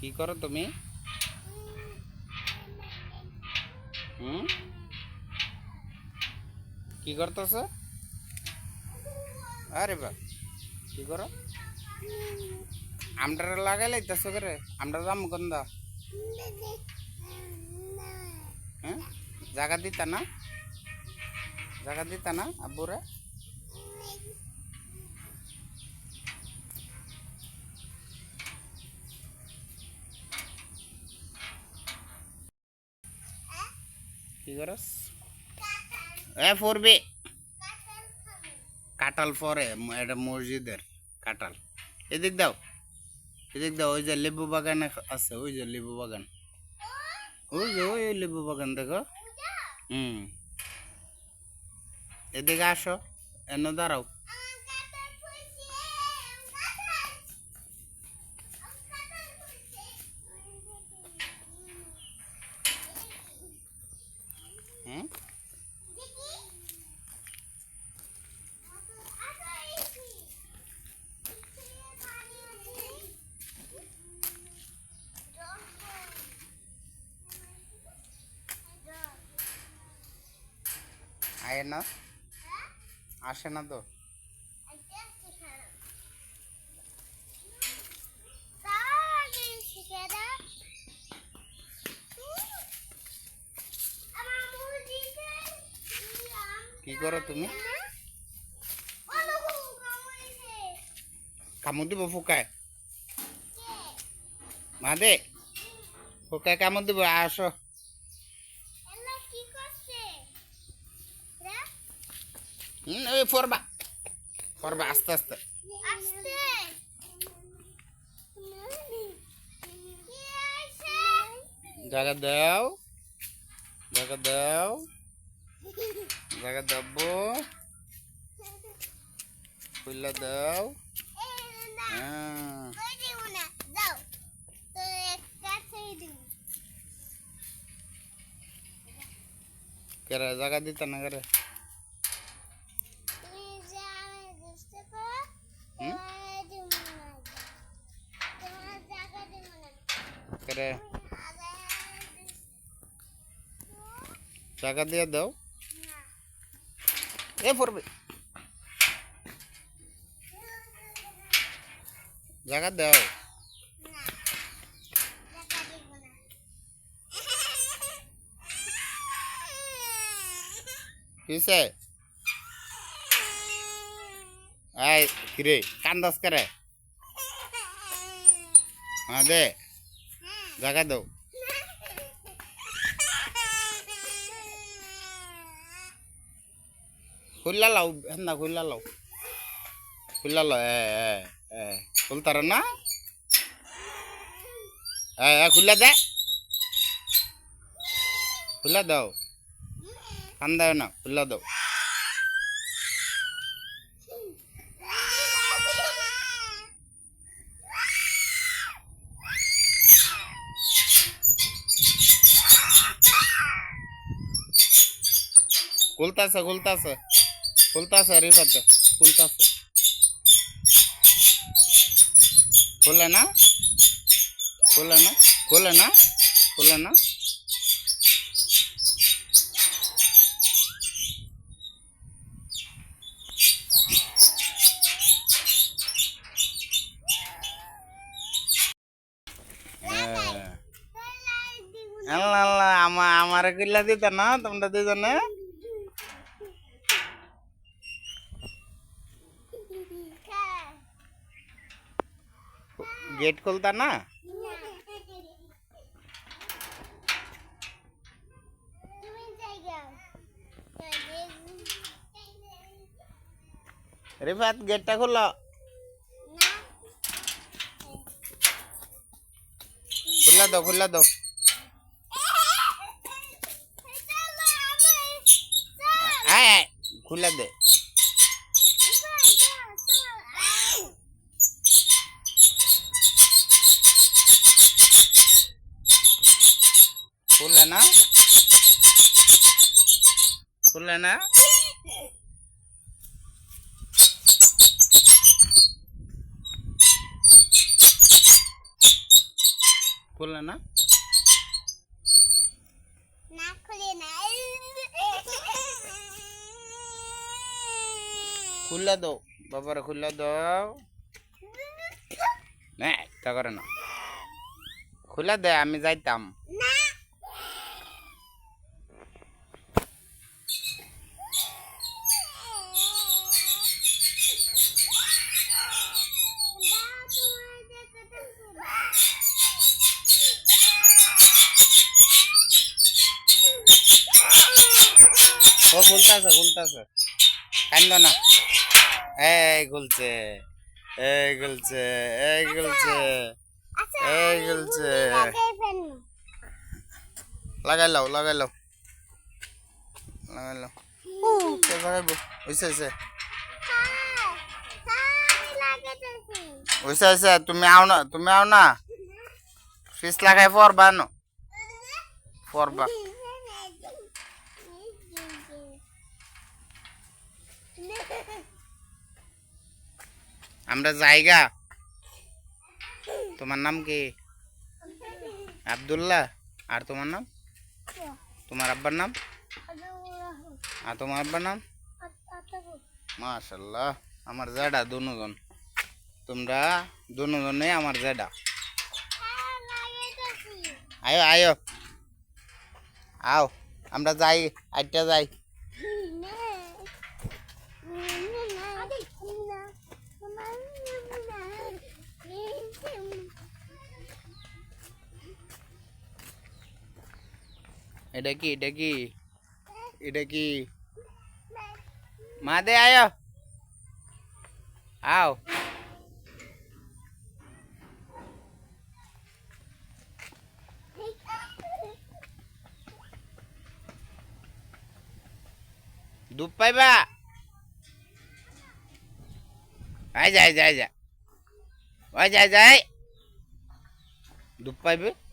কি করো তুমি? কি করতেছ? আরে বা কি করো? আমরা লাগাই লাইতেছ করে আমরা যাম কোন দা? হ্যাঁ জায়গা দিতা না? জায়গা দিতা না আব্বুরে? কি করস? পড়বে কাঁঠাল পরে এটা মসজিদের কাঁঠাল। এদিক দাও, এদিক দাও। ওই যে লেবু বাগান আছে, ওই যে লেবু বাগান, ওই যে ওই লেবু বাগান দেখো। এদিকে আসো, এনে দাঁড়াও। হুম আয় না, আসে না তো। কি করো তুমি? কামড় দিব ফুকায়? মা দে ফুকায় কামড় দিব। আসো। ওই ফরবা ফরবা আস্তে আস্তে। জায়গা দাও, জায়গা দাও, জায়গা দেবো। খুললা দাও। হ্যাঁ কেরে জায়গা দিতা না কেরে? কেরে জায়গা দিয়ে দাও। এ পড়বে, জায়গা দাও। কিসে আয় কিরে কান্দাস করে? হ্যাঁ দে, জায়গা দাও। খুললা লাও, না খুললা লাও, খুললা লাও। খুলতার না? খুললা দে, খুললা দাও। কান্দায় না, খুললা দাও। খুলতাছে খুলতাছে খুলতাছে রিফাতে, খুলতাছে। খুলে না, খুলে না, খুলে না, খুলে না। আল্লাহ আল্লাহ, আমার কিল্লা দিত না তোমরা দুজনে? गेट खोलता ना? रिफात गेट खोलो, खुला दो, खुला दो। खुला दे। खुला ना, खुला ना। খুলে না না খুলে না খুলে দাও বাবারে খুলে দাও না তা করে না খুলে দে আমি যাইতাম না ও খুলতাছে কান্দ না এই খুলছে এই খুলছে লাগাই লাও হইছে তুমি আও না ফিস লাগাই পড়বা ন পড়বা আমরা জায়গা তোমার নাম কি আব্দুল্লাহ আর তোমার নাম তোমার আব্বার নাম আর তোমার আব্বার নাম মাশাআল্লাহ আমার জেডা দুজন তোমরা দুজনে আমার জেডা আয়ো আও আমরা যাই আইটা যাই এটা কি মা দে আয়ো আও দুধ পাইবা যাই দুধ পাইবে